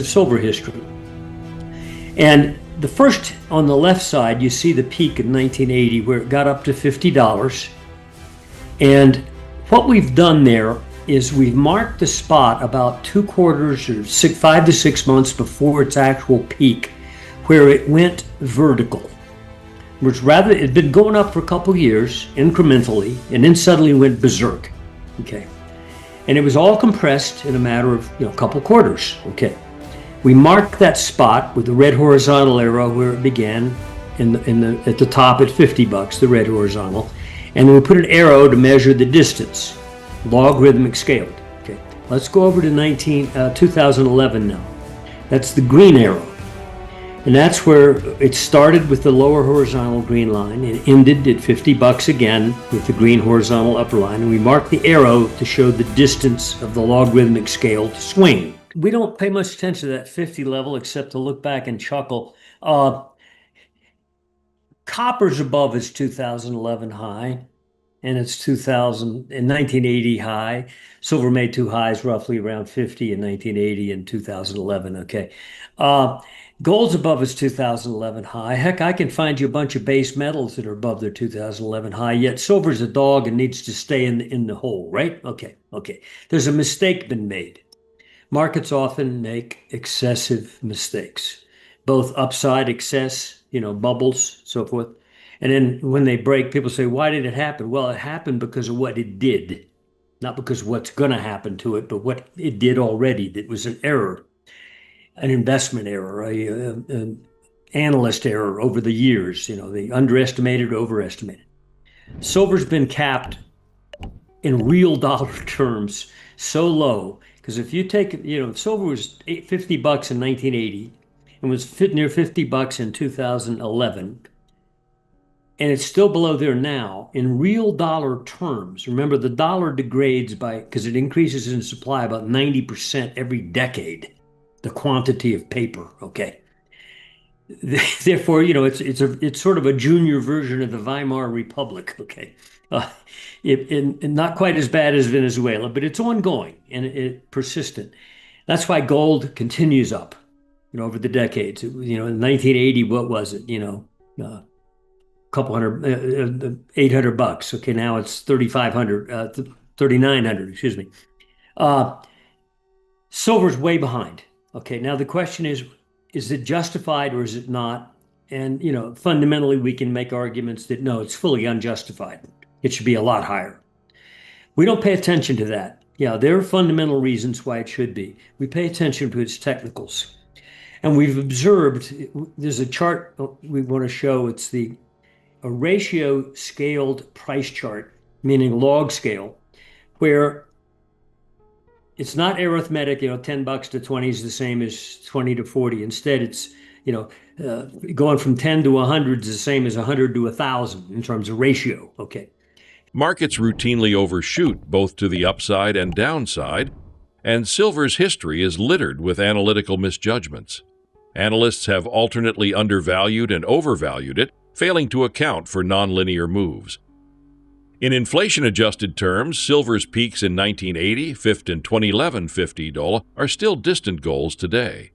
silver history. And the first, on the left side, you see the peak in 1980 where it got up to $50. And what we've done there is we've marked the spot about 2 quarters or 5 to 6 months before its actual peak, where it went vertical. Which rather, it had been going up for a couple years incrementally, and then suddenly went berserk. Okay. And it was all compressed in a matter of a couple quarters. Okay. We marked that spot with the red horizontal arrow where it began at the top at $50, the red horizontal, and then we put an arrow to measure the distance, logarithmic scaled. Okay, let's go over to 2011 now. That's the green arrow, and that's where it started with the lower horizontal green line and ended at $50 again with the green horizontal upper line, and we marked the arrow to show the distance of the logarithmic scale to swing. We don't pay much attention to that 50 level except to look back and chuckle. Copper's above its 2011 high and its 1980 high. Silver made 2 highs roughly around 50 in 1980 and 2011. Okay. Gold's above its 2011 high. Heck, I can find you a bunch of base metals that are above their 2011 high, yet silver's a dog and needs to stay in the hole, right? Okay. There's a mistake been made. Markets often make excessive mistakes, both upside excess, bubbles, so forth. And then when they break, people say, why did it happen? Well, it happened because of what it did, not because of what's going to happen to it, but what it did already. That was an error, an investment error, an analyst error over the years. They underestimated, overestimated. Silver's been capped in real dollar terms so low. Because if you take, silver was $50 in 1980 and was near $50 in 2011, and it's still below there now in real dollar terms. Remember, the dollar degrades because it increases in supply about 90% every decade, the quantity of paper. Okay. Therefore, it's sort of a junior version of the Weimar Republic. Okay. Not quite as bad as Venezuela, but it's ongoing and it persistent. That's why gold continues up, over the decades. In 1980, what was it? Couple hundred, $800. Okay, now it's 3,500, 3,900. Excuse me. Silver's way behind. Okay, now the question is it justified or is it not? And fundamentally, we can make arguments that no, it's fully unjustified. It should be a lot higher. We don't pay attention to that. Yeah, there are fundamental reasons why it should be. We pay attention to its technicals. And we've observed, there's a chart we want to show. It's a ratio scaled price chart, meaning log scale, where it's not arithmetic, $10 to 20 is the same as 20 to 40. Instead, it's, going from 10 to 100 is the same as 100 to 1,000 in terms of ratio. Okay. Markets routinely overshoot both to the upside and downside, and silver's history is littered with analytical misjudgments. Analysts have alternately undervalued and overvalued it, failing to account for nonlinear moves. In inflation-adjusted terms, silver's peaks in 1980, 50, and 2011 $50 are still distant goals today.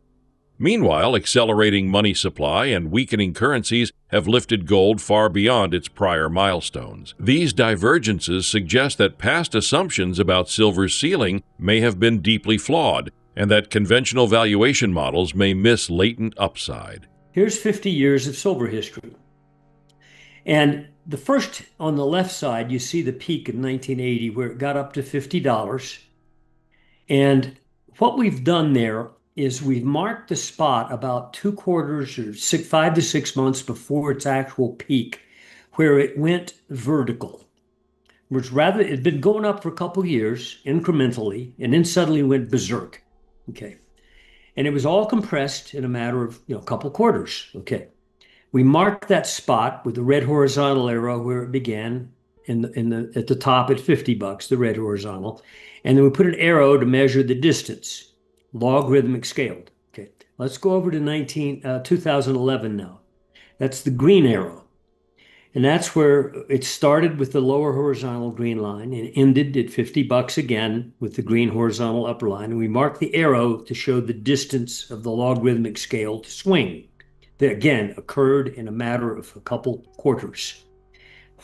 Meanwhile, accelerating money supply and weakening currencies have lifted gold far beyond its prior milestones. These divergences suggest that past assumptions about silver's ceiling may have been deeply flawed, and that conventional valuation models may miss latent upside. Here's 50 years of silver history. And the first, on the left side, you see the peak in 1980 where it got up to $50. And what we've done there is we've marked the spot about 2 quarters or 5 to 6 months before its actual peak, where it went vertical. Which rather, it had been going up for a couple years incrementally, and then suddenly went berserk. Okay. And it was all compressed in a matter of a couple quarters. Okay. We marked that spot with the red horizontal arrow where it began at the top at $50, the red horizontal, and then we put an arrow to measure the distance, logarithmic scaled. Okay, let's go over to 2011 now. That's the green arrow, And that's where it started with the lower horizontal green line and ended at $50 again with the green horizontal upper line. And we marked the arrow to show the distance of the logarithmic scale to swing. That again occurred in a matter of a couple quarters.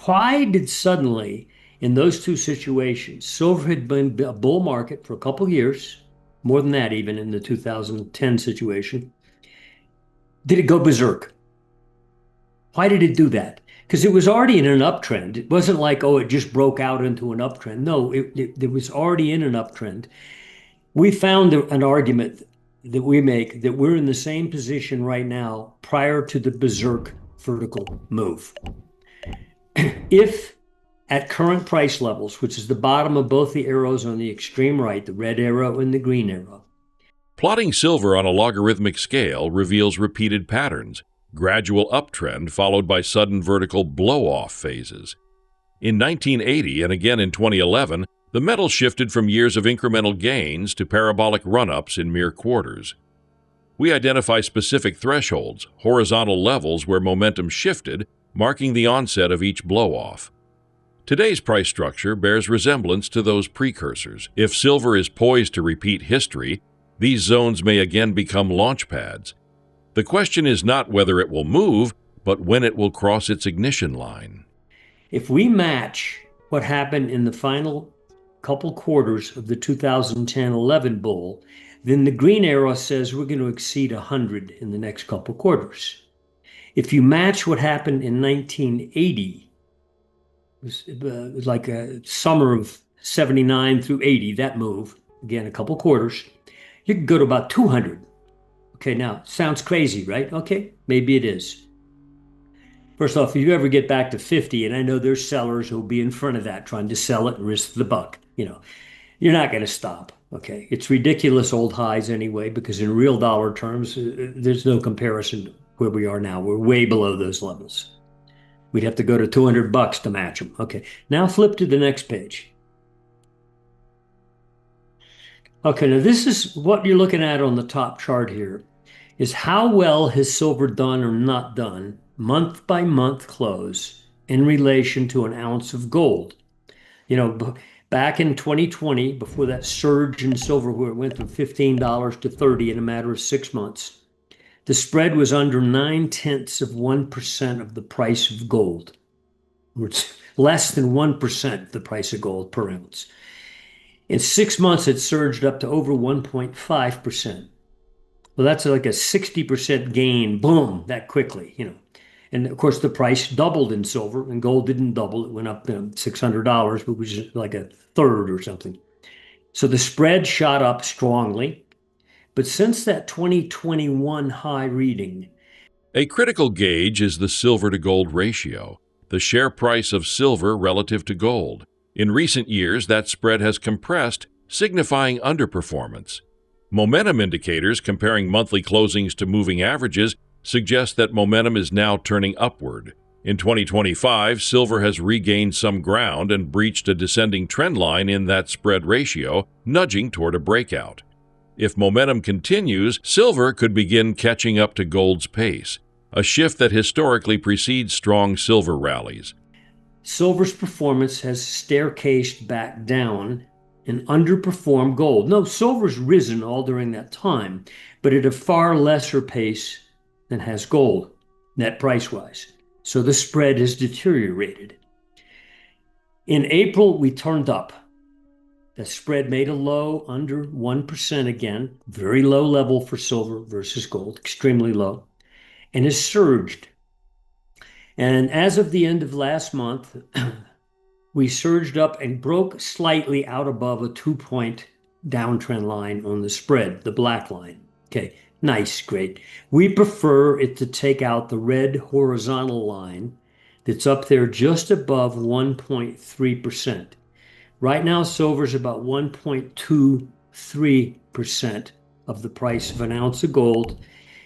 Why did suddenly, in those two situations, silver had been a bull market for a couple years, more than that even in the 2010 situation, did it go berserk? Why did it do that? Because it was already in an uptrend. It wasn't like, oh, it just broke out into an uptrend. No, it was already in an uptrend. We found an argument that we make that we're in the same position right now prior to the berserk vertical move. If at current price levels, which is the bottom of both the arrows on the extreme right, the red arrow and the green arrow. Plotting silver on a logarithmic scale reveals repeated patterns, gradual uptrend followed by sudden vertical blow-off phases. In 1980 and again in 2011, the metal shifted from years of incremental gains to parabolic run-ups in mere quarters. We identify specific thresholds, horizontal levels where momentum shifted, marking the onset of each blow-off. Today's price structure bears resemblance to those precursors. If silver is poised to repeat history, these zones may again become launch pads. The question is not whether it will move, but when it will cross its ignition line. If we match what happened in the final couple quarters of the 2010-11 bull, then the green arrow says we're going to exceed 100 in the next couple quarters. If you match what happened in 1980, it was like a summer of 79 through 80, that move, again, a couple quarters, you can go to about 200. Okay, now, sounds crazy, right? Okay, maybe it is. First off, if you ever get back to 50, and I know there's sellers who'll be in front of that trying to sell it and risk the buck, you're not going to stop. Okay, it's ridiculous old highs anyway, because in real dollar terms, there's no comparison to where we are now. We're way below those levels. We'd have to go to $200 to match them. Okay, now flip to the next page. Okay, now this is what you're looking at on the top chart here, is how well has silver done or not done month by month close in relation to an ounce of gold. Back in 2020, before that surge in silver where it went from $15 to 30 in a matter of 6 months, the spread was under 0.9% of the price of gold. It's less than 1% the price of gold per ounce. In 6 months, it surged up to over 1.5%. Well, that's like a 60% gain, boom, that quickly. And of course, the price doubled in silver, and gold didn't double. It went up $600, but which is like a third or something. So the spread shot up strongly. But since that 2021 high reading, A critical gauge is the silver to gold ratio, the share price of silver relative to gold. In recent years, that spread has compressed, signifying underperformance. Momentum indicators comparing monthly closings to moving averages suggest that momentum is now turning upward. In 2025, silver has regained some ground and breached a descending trend line in that spread ratio, nudging toward a breakout. If momentum continues, silver could begin catching up to gold's pace, a shift that historically precedes strong silver rallies. silver's performance has staircased back down and underperformed gold. No, silver's risen all during that time, but at a far lesser pace than has gold, net price-wise. So the spread has deteriorated. In April, we turned up. The spread made a low under 1% again, very low level for silver versus gold, extremely low, and has surged. And as of the end of last month, we surged up and broke slightly out above a 2-point downtrend line on the spread, the black line. Okay, nice, great. We prefer it to take out the red horizontal line that's up there just above 1.3%. Right now, silver's about 1.23% of the price of an ounce of gold.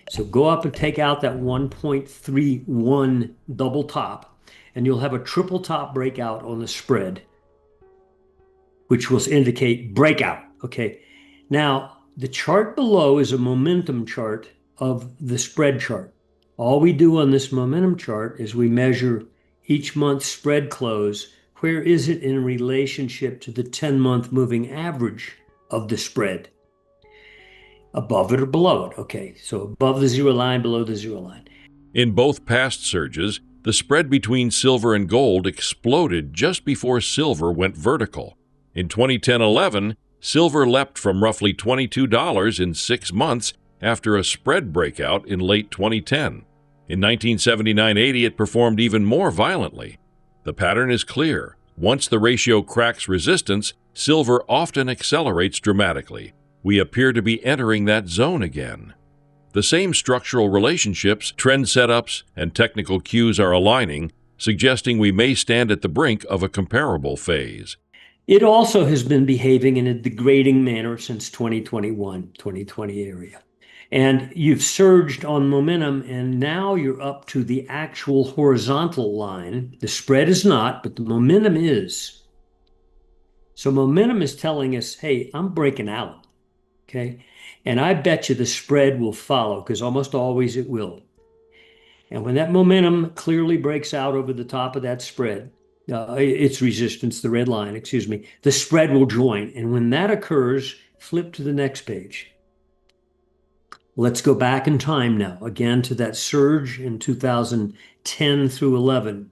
So go up and take out that 1.31 double top, and you'll have a triple top breakout on the spread, which will indicate breakout. Okay. Now, the chart below is a momentum chart of the spread chart. All we do on this momentum chart is we measure each month spread close, where is it in relationship to the 10-month moving average of the spread? Above it or below it? Okay, so above the zero line, below the zero line. In both past surges, the spread between silver and gold exploded just before silver went vertical. In 2010-11, silver leapt from roughly $22 in 6 months after a spread breakout in late 2010. In 1979-80, it performed even more violently. The pattern is clear. Once the ratio cracks resistance, silver often accelerates dramatically. We appear to be entering that zone again. The same structural relationships, trend setups, and technical cues are aligning, suggesting we may stand at the brink of a comparable phase. It also has been behaving in a degrading manner since 2021, 2020 area. And you've surged on momentum, and now you're up to the actual horizontal line. The spread is not, but the momentum is. So momentum is telling us, hey, I'm breaking out. Okay. And I bet you the spread will follow because almost always it will. And when that momentum clearly breaks out over the top of that spread, its resistance, the red line, excuse me, the spread will join. And when that occurs, flip to the next page. Let's go back in time now, again to that surge in 2010 through 11,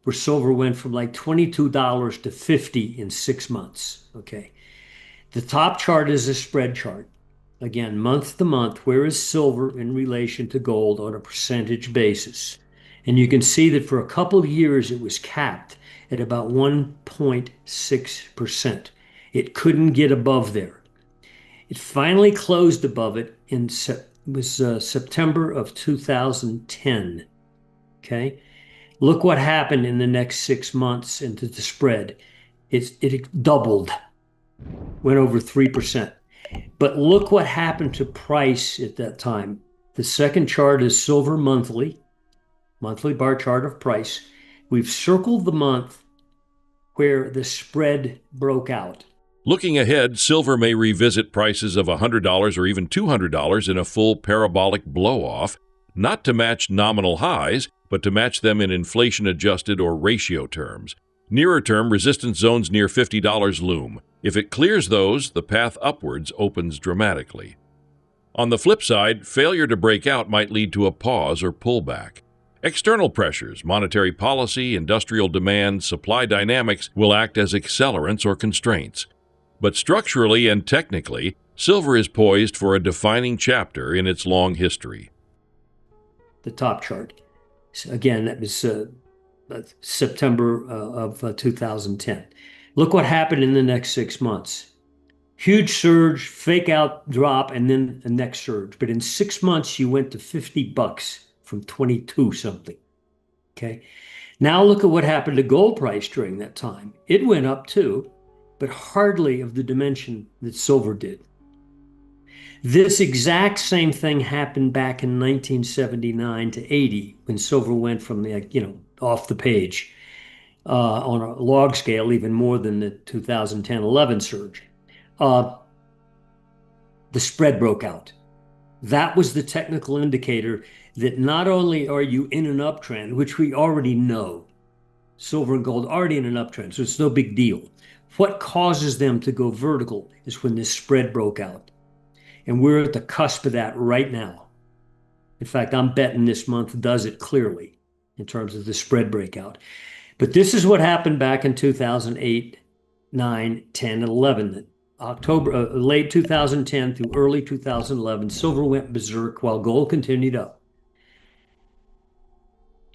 where silver went from like $22 to 50 in 6 months. Okay. The top chart is a spread chart. Again, month to month, where is silver in relation to gold on a percentage basis? And you can see that for a couple of years, it was capped at about 1.6%. It couldn't get above there. It finally closed above it in September of 2010. Okay. Look what happened in the next 6 months into the spread. It doubled, went over 3%. But look what happened to price at that time. The second chart is silver monthly bar chart of price. We've circled the month where the spread broke out. Looking ahead, silver may revisit prices of $100 or even $200 in a full parabolic blow-off, not to match nominal highs, but to match them in inflation-adjusted or ratio terms. Nearer-term resistance zones near $50 loom. If it clears those, the path upwards opens dramatically. On the flip side, failure to break out might lead to a pause or pullback. External pressures, monetary policy, industrial demand, supply dynamics will act as accelerants or constraints. But structurally and technically, silver is poised for a defining chapter in its long history. The top chart. Again, that was September of 2010. Look what happened in the next 6 months. Huge surge, fake out drop, and then the next surge. But in 6 months, you went to $50 from 22 something. Okay. Now look at what happened to gold price during that time. It went up too, but hardly of the dimension that silver did. This exact same thing happened back in 1979 to 80 when silver went from the, off the page on a log scale, even more than the 2010-11 surge. The spread broke out. That was the technical indicator that not only are you in an uptrend, which we already know, silver and gold already in an uptrend, so it's no big deal. What causes them to go vertical is when this spread broke out. And we're at the cusp of that right now. In fact, I'm betting this month does it clearly in terms of the spread breakout. But this is what happened back in 2008, 9, 10, and 11. Late 2010 through early 2011, silver went berserk while gold continued up.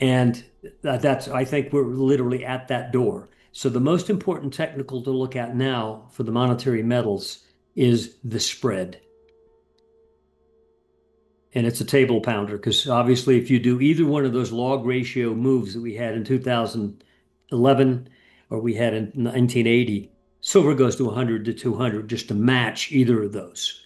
And I think we're literally at that door. So the most important technical to look at now for the monetary metals is the spread. And it's a table pounder because obviously if you do either one of those log ratio moves that we had in 2011 or we had in 1980, silver goes to 100 to 200 just to match either of those.